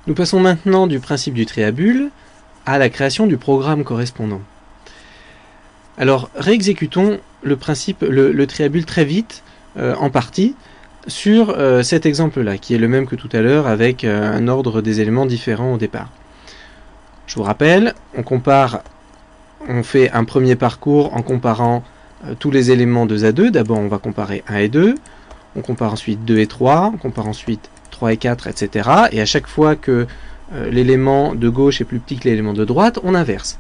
Nous passons maintenant du principe du triabule à la création du programme correspondant. Alors, réexécutons le principe, le triabule très vite, en partie, sur cet exemple-là, qui est le même que tout à l'heure, avec un ordre des éléments différents au départ. Je vous rappelle, on fait un premier parcours en comparant tous les éléments 2 à 2. D'abord, on va comparer 1 et 2, on compare ensuite 2 et 3, on compare ensuite 3 et 4, etc. Et à chaque fois que l'élément de gauche est plus petit que l'élément de droite, on inverse.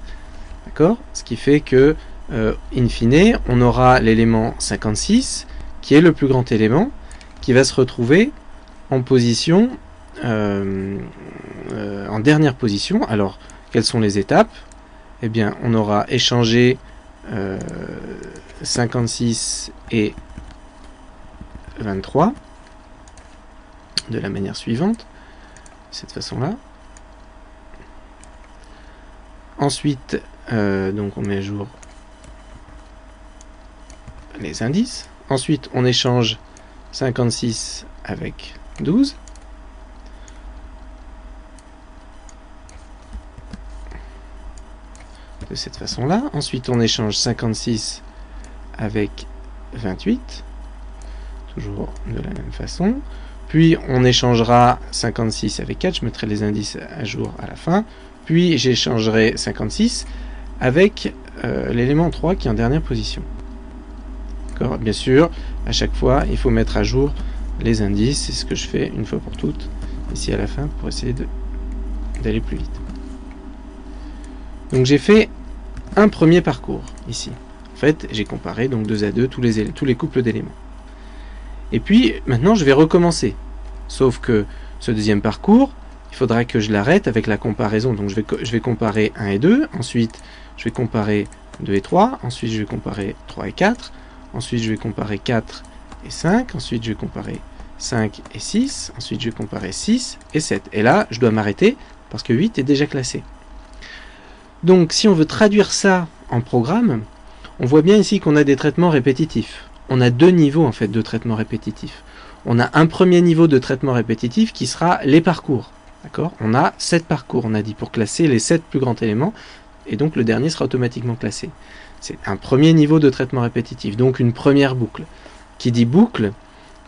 D'accord ? Ce qui fait que, in fine, on aura l'élément 56, qui est le plus grand élément, qui va se retrouver en position, en dernière position. Alors, quelles sont les étapes ? Eh bien, on aura échangé 56 et 23 de la manière suivante, de cette façon-là. Ensuite, donc on met à jour les indices. Ensuite, on échange 56 avec 12. De cette façon-là. Ensuite, on échange 56 avec 28. Toujours de la même façon. Puis, on échangera 56 avec 4. Je mettrai les indices à jour à la fin. Puis, j'échangerai 56 avec l'élément 3 qui est en dernière position. D'accord ? Bien sûr, à chaque fois, il faut mettre à jour les indices. C'est ce que je fais une fois pour toutes, ici à la fin, pour essayer d'aller plus vite. Donc j'ai fait un premier parcours ici. En fait, j'ai comparé donc 2 à 2 tous les couples d'éléments. Et puis maintenant, je vais recommencer. Sauf que ce deuxième parcours, il faudra que je l'arrête avec la comparaison. Donc je vais comparer 1 et 2. Ensuite, je vais comparer 2 et 3. Ensuite, je vais comparer 3 et 4. Ensuite, je vais comparer 4 et 5. Ensuite, je vais comparer 5 et 6. Ensuite, je vais comparer 6 et 7. Et là, je dois m'arrêter parce que 8 est déjà classé. Donc, si on veut traduire ça en programme, on voit bien ici qu'on a des traitements répétitifs. On a deux niveaux en fait de traitement répétitif. On a un premier niveau de traitement répétitif qui sera les parcours. D'accord ? On a 7 parcours, on a dit, pour classer les 7 plus grands éléments, et donc le dernier sera automatiquement classé. C'est un premier niveau de traitement répétitif, donc une première boucle. Qui dit boucle,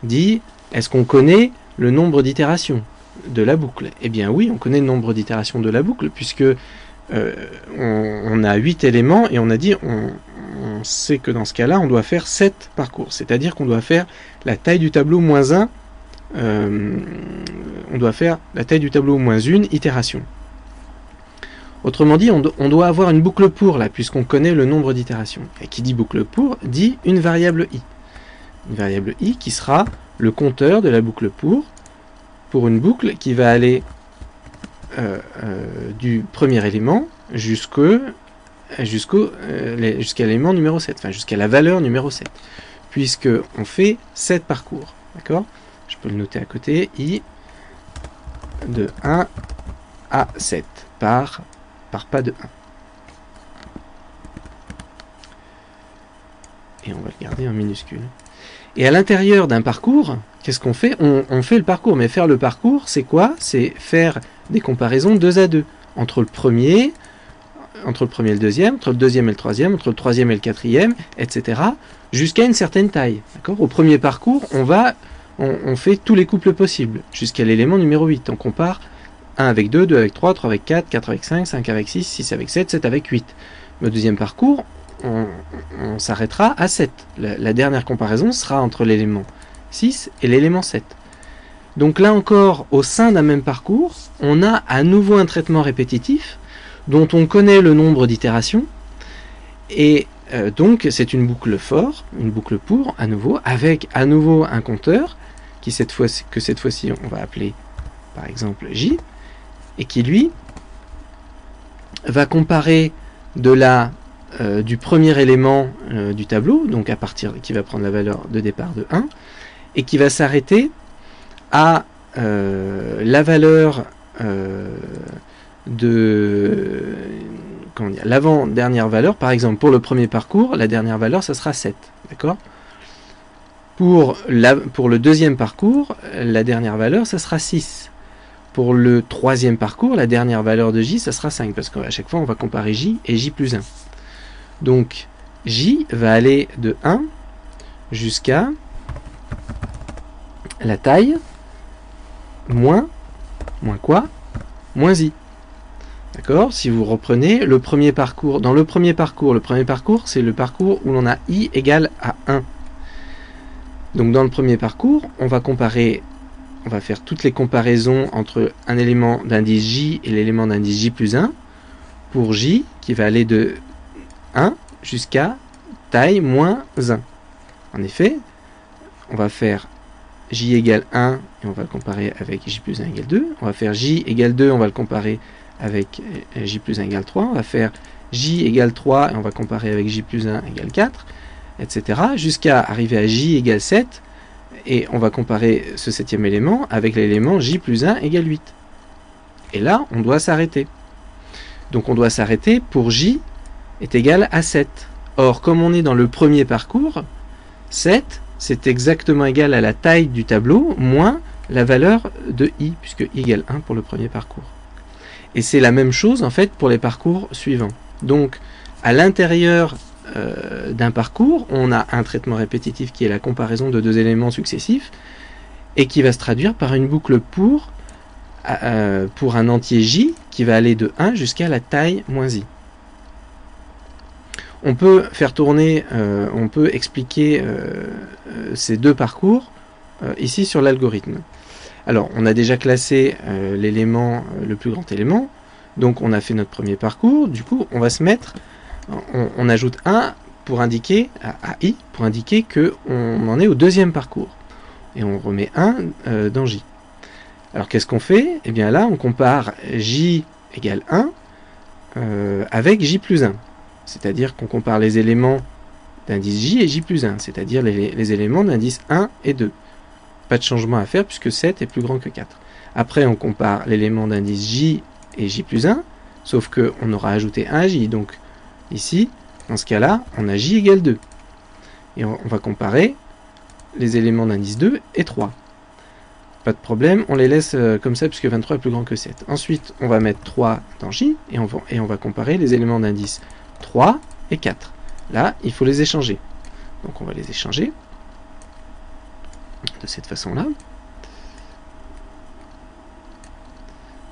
dit est-ce qu'on connaît le nombre d'itérations de la boucle ? Eh bien oui, on connaît le nombre d'itérations de la boucle, puisque on a 8 éléments, et on a dit, on sait que dans ce cas-là, on doit faire 7 parcours, c'est-à-dire qu'on doit faire la taille du tableau moins 1, on doit faire la taille du tableau moins 1 itération. Autrement dit, on doit avoir une boucle pour là, puisqu'on connaît le nombre d'itérations. Et qui dit boucle pour, dit une variable i. Une variable i qui sera le compteur de la boucle pour une boucle qui va aller du premier élément jusqu'à l'élément numéro 7, enfin jusqu'à la valeur numéro 7, puisque on fait 7 parcours. D'accord ? Je peux le noter à côté, i de 1 à 7 par pas de 1. Et on va le garder en minuscule. Et à l'intérieur d'un parcours, qu'est-ce qu'on fait ? On fait le parcours, mais faire le parcours, c'est quoi ? C'est faire des comparaisons 2 à 2, entre le premier et le deuxième, entre le deuxième et le troisième, entre le troisième et le quatrième, etc., jusqu'à une certaine taille. D'accord ? Au premier parcours, on fait tous les couples possibles, jusqu'à l'élément numéro 8. On compare 1 avec 2, 2 avec 3, 3 avec 4, 4 avec 5, 5 avec 6, 6 avec 7, 7 avec 8. Le deuxième parcours, on s'arrêtera à 7. La dernière comparaison sera entre l'élément 6 et l'élément 7. Donc là encore, au sein d'un même parcours, on a à nouveau un traitement répétitif dont on connaît le nombre d'itérations, et donc c'est une boucle for, une boucle pour, à nouveau, avec à nouveau un compteur, que cette fois-ci on va appeler par exemple j, et qui lui va comparer du premier élément du tableau, donc qui va prendre la valeur de départ de 1, et qui va s'arrêter à la valeur l'avant-dernière valeur. Par exemple, pour le premier parcours, la dernière valeur, ça sera 7. D'accord ? Pour le deuxième parcours, la dernière valeur, ça sera 6. pour le troisième parcours, la dernière valeur de j, ça sera 5, parce qu'à chaque fois, on va comparer j et j plus 1. Donc, j va aller de 1 jusqu'à la taille moins quoi? Moins i. D'accord? Si vous reprenez le premier parcours, dans le premier parcours, c'est le parcours où l'on a i égale à 1. Donc dans le premier parcours, on va faire toutes les comparaisons entre un élément d'indice j et l'élément d'indice j plus 1 pour j qui va aller de 1 jusqu'à taille moins 1. En effet, on va faire j égale 1 et on va le comparer avec j plus 1 égale 2. On va faire j égale 2, on va le comparer avec j plus 1 égale 3. On va faire j égale 3 et on va comparer avec j plus 1 égale 4, etc. jusqu'à arriver à j égale 7 et on va comparer ce septième élément avec l'élément j plus 1 égale 8. Et là, on doit s'arrêter. Donc on doit s'arrêter pour j est égal à 7. Or, comme on est dans le premier parcours, 7, c'est exactement égal à la taille du tableau moins la valeur de i, puisque i égale 1 pour le premier parcours. Et c'est la même chose en fait pour les parcours suivants. Donc, à l'intérieur d'un parcours, on a un traitement répétitif qui est la comparaison de deux éléments successifs et qui va se traduire par une boucle pour un entier j qui va aller de 1 jusqu'à la taille moins i. On peut faire tourner, on peut expliquer ces deux parcours ici sur l'algorithme. Alors, on a déjà classé l'élément, le plus grand élément, donc on a fait notre premier parcours, du coup on va se mettre, on ajoute 1 pour indiquer, à i, pour indiquer qu'on en est au deuxième parcours. Et on remet 1 dans j. Alors qu'est-ce qu'on fait? Eh bien là, on compare j égale 1 avec j plus 1. C'est-à-dire qu'on compare les éléments d'indice j et j plus 1, c'est-à-dire les éléments d'indice 1 et 2. Pas de changement à faire puisque 7 est plus grand que 4. Après, on compare l'élément d'indice j et j plus 1, sauf qu'on aura ajouté 1 à j. Donc ici, dans ce cas-là, on a j égale 2. Et on va comparer les éléments d'indice 2 et 3. Pas de problème, on les laisse comme ça puisque 23 est plus grand que 7. Ensuite, on va mettre 3 dans j et on va comparer les éléments d'indice 3 et 4. Là, il faut les échanger. Donc on va les échanger de cette façon-là.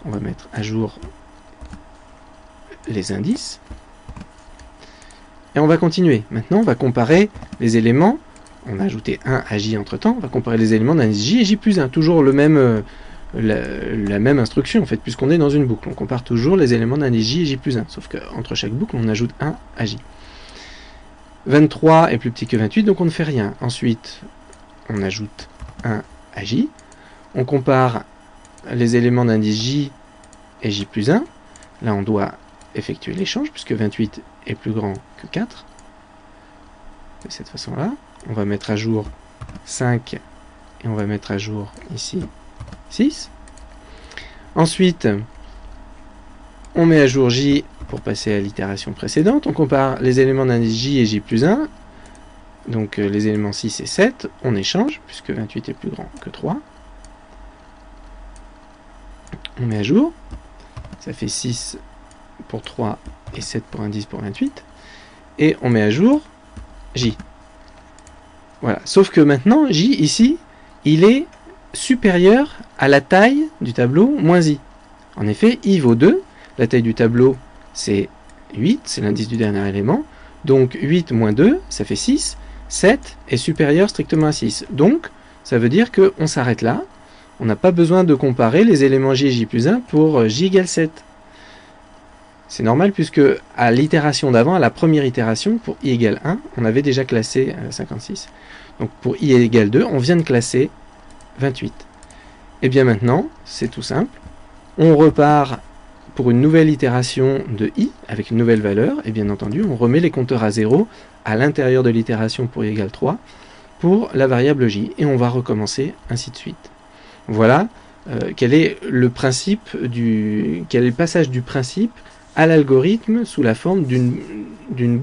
On va mettre à jour les indices. Et on va continuer. Maintenant, on va comparer les éléments. On a ajouté 1 à j entre-temps. On va comparer les éléments d'indice j et j plus 1. Toujours la même instruction, en fait, puisqu'on est dans une boucle. On compare toujours les éléments d'indice j et j plus 1. Sauf qu'entre chaque boucle, on ajoute 1 à j. 23 est plus petit que 28, donc on ne fait rien. Ensuite, on ajoute 1 à j. On compare les éléments d'indice j et j plus 1. Là, on doit effectuer l'échange, puisque 28 est plus grand que 4. De cette façon-là. On va mettre à jour 5 et on va mettre à jour ici 6. Ensuite, on met à jour j pour passer à l'itération précédente. On compare les éléments d'indice j et j plus 1. Donc les éléments 6 et 7, on échange, puisque 28 est plus grand que 3. On met à jour. Ça fait 6 pour 3 et 7 pour indice pour 28. Et on met à jour j. Voilà. Sauf que maintenant, j, ici, il est supérieur à la taille du tableau moins i. En effet, i vaut 2. La taille du tableau, c'est 8. C'est l'indice du dernier élément. Donc 8 moins 2, ça fait 6. 7 est supérieur strictement à 6. Donc, ça veut dire qu'on s'arrête là. On n'a pas besoin de comparer les éléments j et j plus 1 pour j égale 7. C'est normal puisque à l'itération d'avant, à la première itération, pour i égale 1, on avait déjà classé 56. Donc pour i égale 2, on vient de classer 28. Et bien maintenant, c'est tout simple. On repart pour une nouvelle itération de i, avec une nouvelle valeur, et bien entendu, on remet les compteurs à 0 à l'intérieur de l'itération pour i égale 3, pour la variable j, et on va recommencer ainsi de suite. Voilà quel est le passage du principe à l'algorithme sous la forme d'une boucle